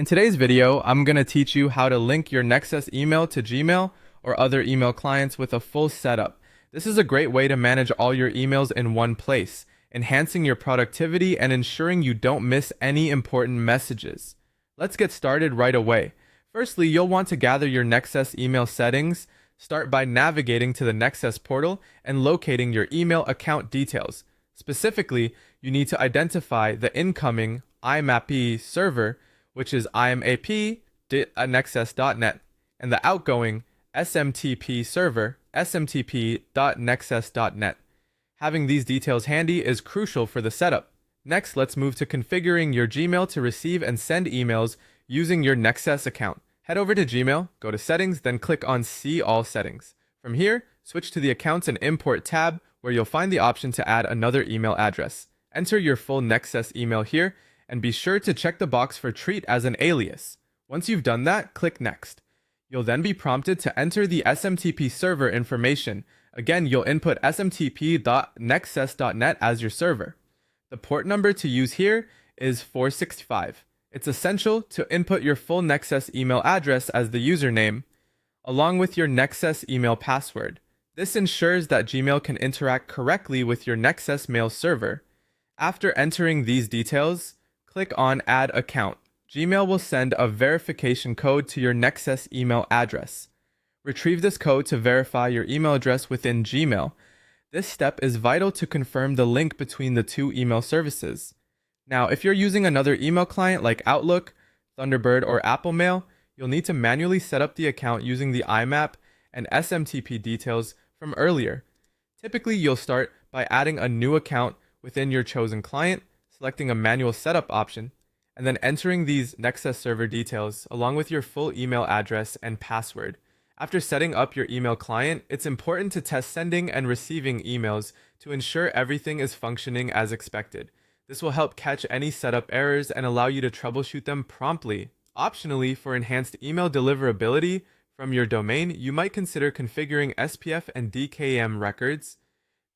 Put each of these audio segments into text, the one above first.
In today's video, I'm going to teach you how to link your Nexcess email to Gmail or other email clients with a full setup. This is a great way to manage all your emails in one place, enhancing your productivity and ensuring you don't miss any important messages. Let's get started right away. Firstly, you'll want to gather your Nexcess email settings. Start by navigating to the Nexcess portal and locating your email account details. Specifically, you need to identify the incoming IMAP server, which is imap.nexcess.net, and the outgoing SMTP server, smtp.nexcess.net. Having these details handy is crucial for the setup. Next, let's move to configuring your Gmail to receive and send emails using your Nexcess account. Head over to Gmail, go to Settings, then click on See All Settings. From here, switch to the Accounts and Import tab, where you'll find the option to add another email address. Enter your full Nexcess email here, and be sure to check the box for treat as an alias. Once you've done that, click Next. You'll then be prompted to enter the SMTP server information. Again, you'll input smtp.nexcess.net as your server. The port number to use here is 465. It's essential to input your full Nexcess email address as the username, along with your Nexcess email password. This ensures that Gmail can interact correctly with your Nexcess mail server. After entering these details, click on Add Account. Gmail will send a verification code to your Nexcess email address. Retrieve this code to verify your email address within Gmail. This step is vital to confirm the link between the two email services. Now, if you're using another email client like Outlook, Thunderbird, or Apple Mail, you'll need to manually set up the account using the IMAP and SMTP details from earlier. Typically, you'll start by adding a new account within your chosen client, selecting a manual setup option, and then entering these Nexcess server details along with your full email address and password. After setting up your email client, it's important to test sending and receiving emails to ensure everything is functioning as expected. This will help catch any setup errors and allow you to troubleshoot them promptly. Optionally, for enhanced email deliverability from your domain, you might consider configuring SPF and DKIM records.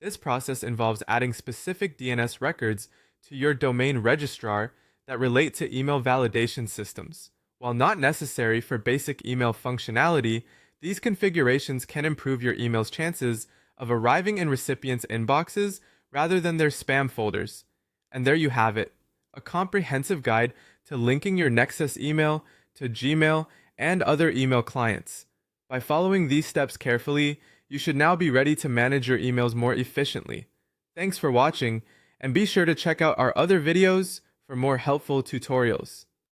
This process involves adding specific DNS records to your domain registrar that relate to email validation systems. While not necessary for basic email functionality, these configurations can improve your email's chances of arriving in recipients' inboxes rather than their spam folders. And there you have it, a comprehensive guide to linking your Nexcess email to Gmail and other email clients. By following these steps carefully, you should now be ready to manage your emails more efficiently. Thanks for watching, and be sure to check out our other videos for more helpful tutorials.